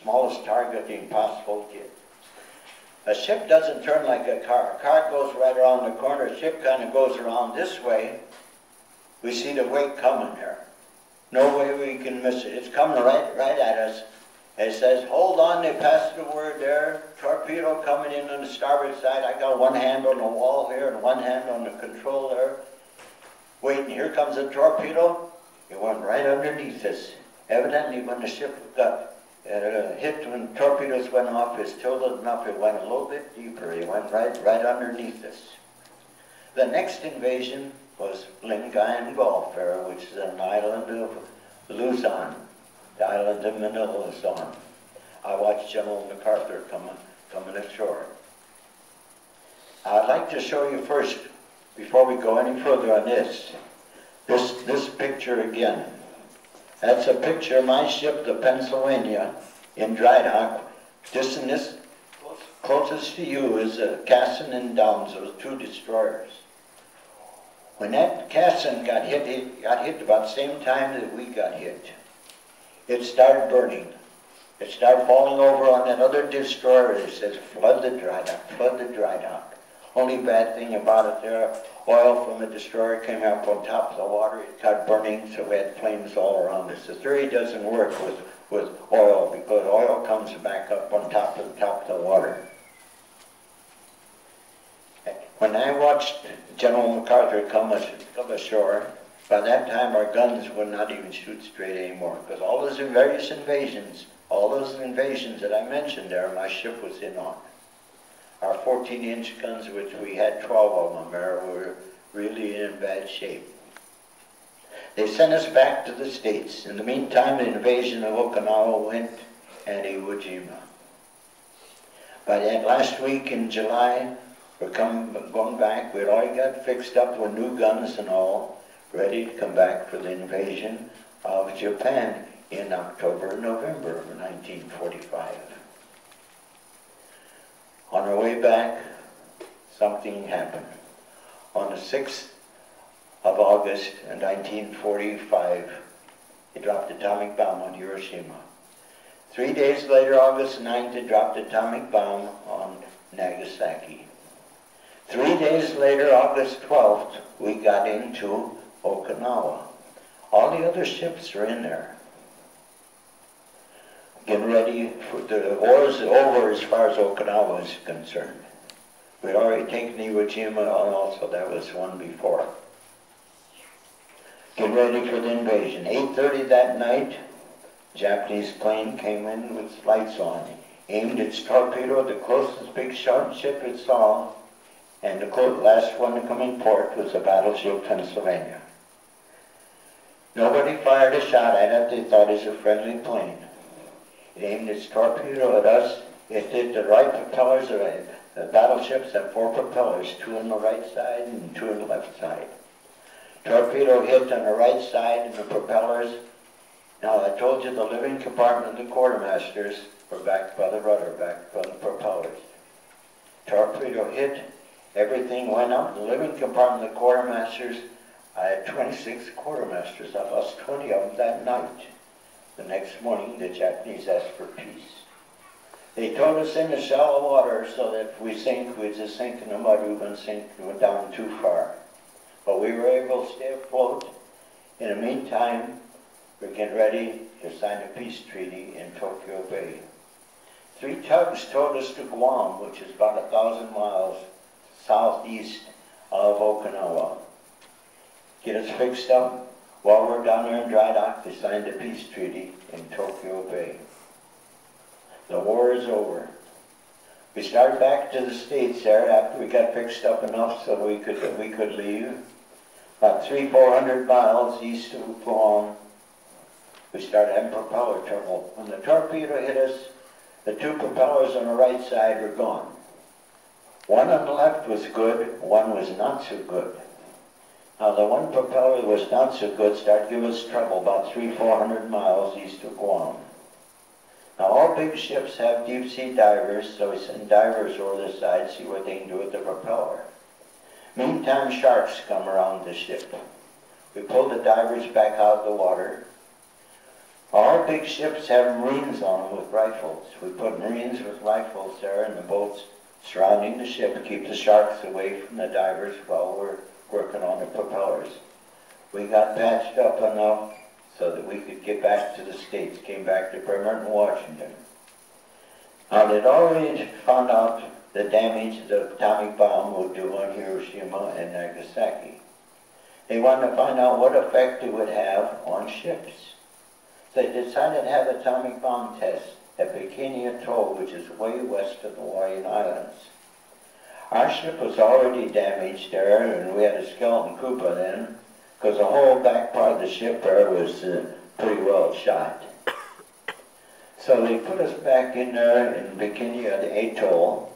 smallest targeting possible to get. A ship doesn't turn like a car. A car goes right around the corner. A ship kind of goes around this way. We see the wake coming there. No way we can miss it. It's coming right at us. It says, hold on, they passed the word there. Torpedo coming in on the starboard side. I got one hand on the wall here and one hand on the control there. Wait, and here comes a torpedo. It went right underneath us. Evidently, when the ship got hit, when torpedoes went off, it's tilted enough, it went a little bit deeper. It went right underneath us. The next invasion was Lingayen Gulf, which is an island of Luzon, the island of Manila, Luzon. I watched General MacArthur coming ashore. I'd like to show you first, before we go any further on this picture again. That's a picture of my ship, the Pennsylvania, in dry dock. Just in this, closest to you is Cassin and Downs, those two destroyers. When that Cassin got hit, it got hit about the same time that we got hit. It started burning. It started falling over on that other destroyer. It says, flood the dry dock, flood the dry dock. Only bad thing about it there, oil from the destroyer came up on top of the water. It got burning, so we had flames all around us. The theory doesn't work with oil, because oil comes back up on top of the water. When I watched General MacArthur come ashore, by that time our guns would not even shoot straight anymore, because all those various invasions, all those invasions that I mentioned there, my ship was in on. Our 14-inch guns, which we had 12 of them there, were really in bad shape. They sent us back to the States. In the meantime, the invasion of Okinawa went, and Iwo Jima. By that last week in July, we're going back. We'd already got fixed up with new guns and all, ready to come back for the invasion of Japan in October, November of 1945. On our way back, something happened. On the 6th of August in 1945, they dropped an atomic bomb on Hiroshima. 3 days later, August 9th, they dropped an atomic bomb on Nagasaki. 3 days later, August 12th, we got into Okinawa. All the other ships are in there. Getting ready for the war is over as far as Okinawa is concerned. We'd already taken Iwo Jima, and also that was one before. Get ready for the invasion. 8:30 that night, Japanese plane came in with lights on, aimed its torpedo at the closest big ship it saw, and the last one to come in port was the battleship Pennsylvania. Nobody fired a shot at it. They thought it was a friendly plane. It aimed its torpedo at us. It hit the right propellers. The battleships have 4 propellers, 2 on the right side and 2 on the left side. Torpedo hit on the right side and the propellers. Now, I told you the living compartment of the quartermasters were backed by the rudder, backed by the propellers. Torpedo hit, everything went up. The living compartment of the quartermasters, I had 26 quartermasters. I lost 20 of them that night. The next morning, the Japanese asked for peace. They told us in the shallow water so that if we sink, we'd just sink in the mud. We wouldn't sink down too far. But we were able to stay afloat. In the meantime, we're getting ready to sign a peace treaty in Tokyo Bay. 3 tugs towed us to Guam, which is about 1,000 miles southeast of Okinawa. Get us fixed up. While we're down there in dry dock, they signed a peace treaty in Tokyo Bay. The war is over. We started back to the States there after we got fixed up enough so we could leave. About 300-400 miles east of Guam, we started having propeller trouble. When the torpedo hit us, the 2 propellers on the right side were gone. One on the left was good, one was not so good. Now, the one propeller that was not so good started giving us trouble about 300-400 miles east of Guam. Now, all big ships have deep-sea divers, so we send divers over the side to see what they can do with the propeller. Meantime, sharks come around the ship. We pull the divers back out of the water. Our big ships have Marines on them with rifles. We put Marines with rifles there in the boats surrounding the ship to keep the sharks away from the divers while we're working on the propellers. We got patched up enough so that we could get back to the States, came back to Bremerton, Washington. Now, they'd already found out the damage the atomic bomb would do on Hiroshima and Nagasaki. They wanted to find out what effect it would have on ships. So they decided to have atomic bomb tests at Bikini Atoll, which is way west of the Hawaiian Islands. Our ship was already damaged there, and we had a skeleton crew by then, because the whole back part of the ship there was pretty well shot. So they put us back in there in Bikini Atoll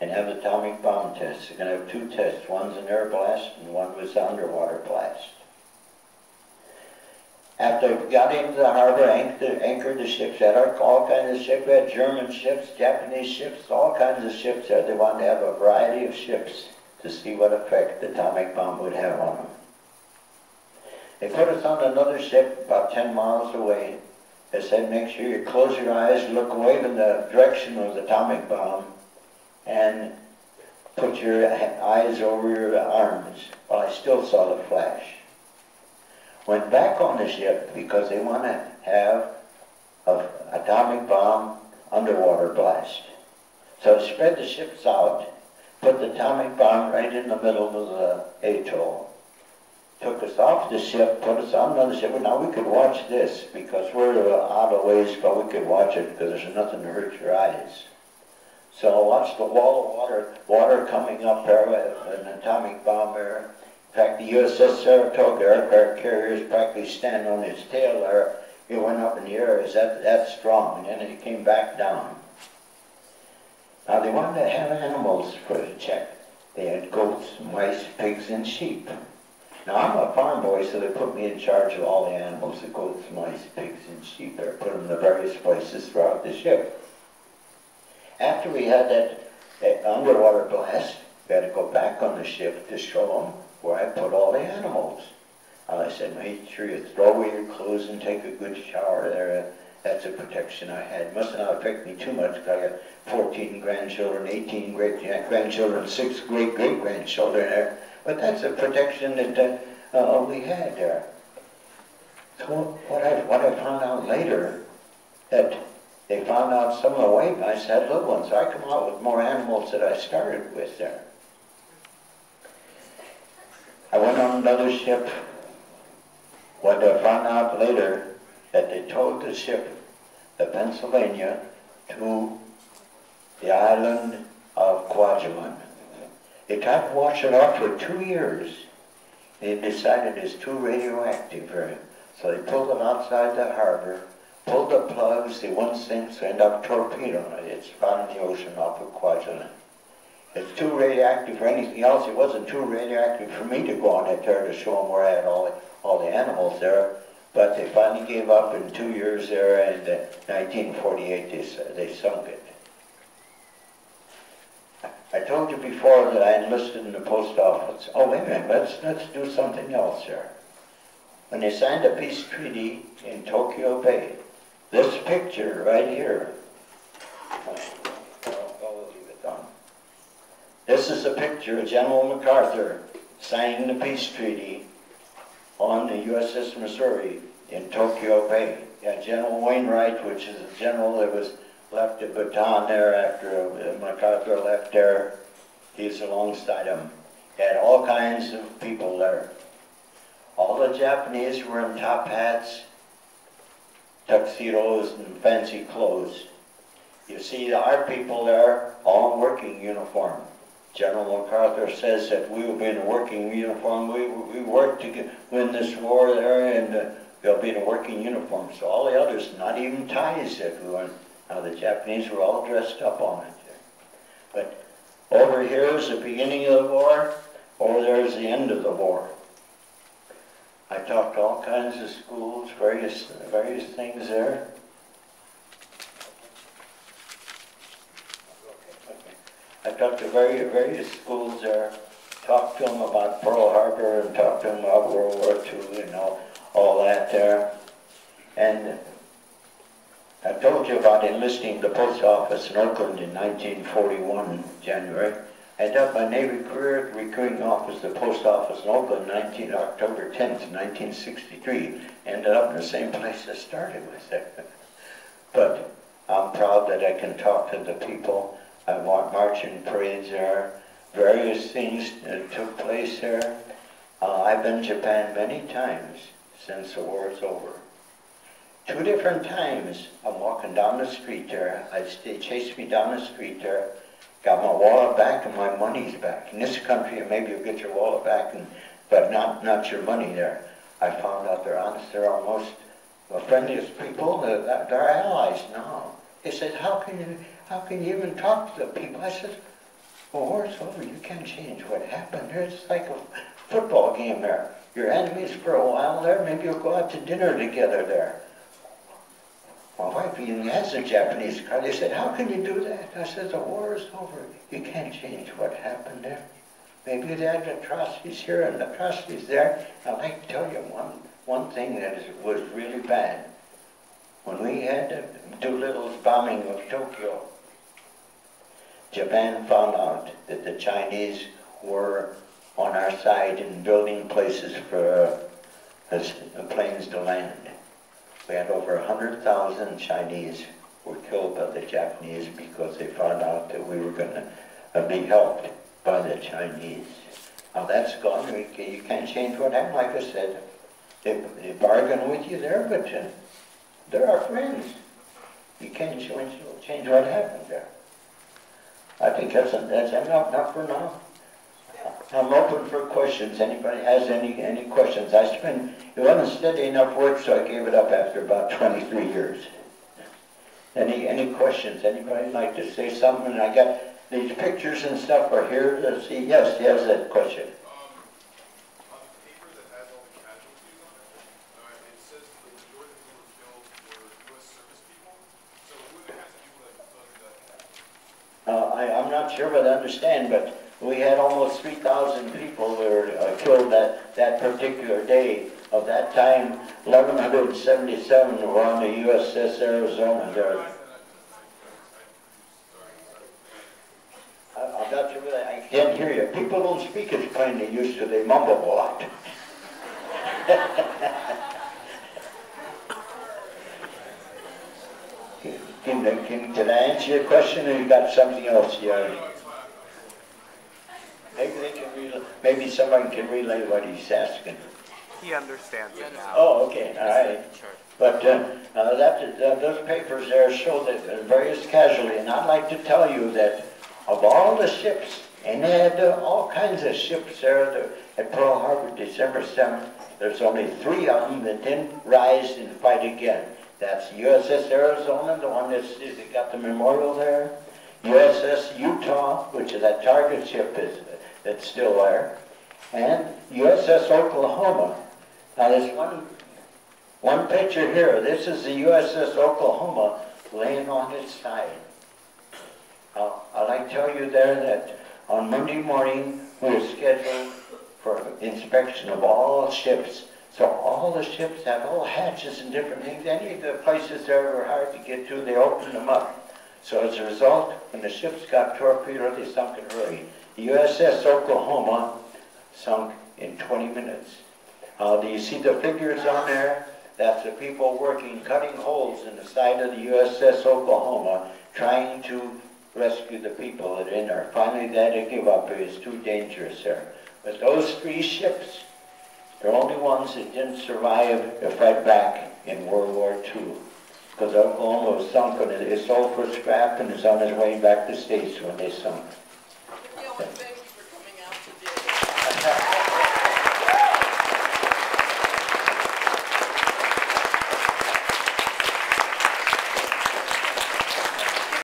and have atomic bomb tests. They're going to have two tests. One's an air blast and one was an underwater blast. After we got into the harbor, anchored the ships, had all kinds of ships. We had German ships, Japanese ships, all kinds of ships there. They wanted to have a variety of ships to see what effect the atomic bomb would have on them. They put us on another ship about 10 miles away. They said, make sure you close your eyes, look away in the direction of the atomic bomb, and put your eyes over your arms. Well, I still saw the flash. Went back on the ship because they want to have an atomic bomb underwater blast. So spread the ships out, put the atomic bomb right in the middle of the atoll. Took us off the ship, put us on another ship. Now we could watch this because we're out of ways, but we could watch it because there's nothing to hurt your eyes. So I watched the wall of water coming up there with an atomic bomb there. In fact, the USS Saratoga aircraft carrier is practically standing on its tail there. It went up in the air. Is that strong? And then it came back down. Now they wanted to have animals for the check. They had goats, mice, pigs, and sheep. Now I'm a farm boy, so they put me in charge of all the animals, the goats, mice, pigs, and sheep. They put them in the various places throughout the ship. After we had that underwater blast, we had to go back on the ship to show them where I put all the animals. And I said, make sure you throw away your clothes and take a good shower there. That's a protection I had. It must not affect me too much because I got 14 grandchildren, 18 great-grandchildren, 6 great-great-grandchildren there. But that's a protection that we had there. So what I found out later, that they found out some of the white mice had little ones. So I come out with more animals than I started with there. I went on another ship. What I found out later, that they towed the ship, the Pennsylvania, to the island of Kwajalein. They tried to wash it off for 2 years. They decided it's too radioactive for it. So they pulled it outside the harbor, pulled the plugs, the one sinks, end up torpedoing it. It's found in the ocean off of Kwajalein. It's too radioactive for anything else. It wasn't too radioactive for me to go on it there to show them where I had all the animals there. But they finally gave up in 2 years there, and in 1948 they sunk it. I told you before that I enlisted in the post office. Oh, wait a minute, let's do something else here. When they signed a peace treaty in Tokyo Bay, this picture right here, I'll leave it on. This is a picture of General MacArthur signing the peace treaty on the USS Missouri in Tokyo Bay. Yeah, General Wainwright, which is a general that was left at Bataan there after MacArthur left there. He's alongside him. He had all kinds of people there. All the Japanese were in top hats, tuxedos, and fancy clothes. You see our people there, all in working uniform. General MacArthur says that we will be in a working uniform. We worked to win this war there, and they'll be in a working uniform. So all the others, not even ties that we were. Now the Japanese were all dressed up on it. But over here is the beginning of the war. Over there is the end of the war. I talked to all kinds of schools, various things there. I talked to various schools there, talked to them about Pearl Harbor and talked to them about World War II and all that there. And I told you about enlisting the post office in Oakland in 1941, January. I ended up my Navy career at the recruiting office, the post office in Oakland, October 10th, 1963. Ended up in the same place I started with there. But I'm proud that I can talk to the people. I want marching parades there. Various things took place there. I've been to Japan many times since the war is over. 2 different times, I'm walking down the street there. They chased me down the street there. Got my wallet back and my money's back. In this country, maybe you'll get your wallet back, but not your money there. I found out they're honest. They're almost the friendliest people. They're allies now. They said, how can you even talk to the people? I said, well, war's over. You can't change what happened. It's like a football game there. Your enemies for a while there. Maybe you'll go out to dinner together there. My wife even has a Japanese car. They said, how can you do that? I said, the war is over. You can't change what happened there. Maybe they had atrocities here and atrocities there. I'd like to tell you one thing that was really bad. When we had Doolittle's bombing of Tokyo, Japan found out that the Chinese were on our side and building places for planes to land. We had over 100,000 Chinese were killed by the Japanese because they found out that we were going to be helped by the Chinese. Now that's gone. You can't change what happened. Like I said, they bargain with you there, but they're our friends. You can't change what happened there. I think that's enough for now. I'm open for questions. Anybody has any questions? It wasn't steady enough work, so I gave it up after about 23 years. Any questions? Anybody like to say something? I got these pictures and stuff are here to see. Yes, that question. On the paper that has all the casualties on it, it says the majority of who were killed were U.S. service people. So who are the kinds of people that voted that? I'm not sure what I understand, but we had almost 3,000 people that were killed that particular day. Of that time, 1,177 were on the USS Arizona. I'm not sure what I can't hear you. People don't speak as plain as they used to. They mumble a lot. Can I answer your question, or you got something else? Maybe someone can relay what he's asking. He understands it now. Oh, okay, all right. But those papers there show that various casualties, and I'd like to tell you that of all the ships, and they had all kinds of ships there at Pearl Harbor, December 7th, there's only 3 of them that didn't rise and fight again. That's USS Arizona, the one that's got the memorial there. USS Utah, which is that target ship that's still there. And USS Oklahoma. Now there's one picture here. This is the USS Oklahoma laying on its side. I'd like to tell you there that on Monday morning we were scheduled for inspection of all ships. So all the ships have all hatches and different things. Any of the places there were hard to get to, they opened them up. So as a result, when the ships got torpedoed, they sunk it early. The USS Oklahoma sunk in 20 minutes. Do you see the figures on there? That's the people working, cutting holes in the side of the USS Oklahoma, trying to rescue the people that are in there. Finally, they had to give up. It was too dangerous there. But those 3 ships, they're the only ones that didn't survive to fight back in World War II. Because Oklahoma was sunk and it sold for scrap and is on its way back to the States when they sunk.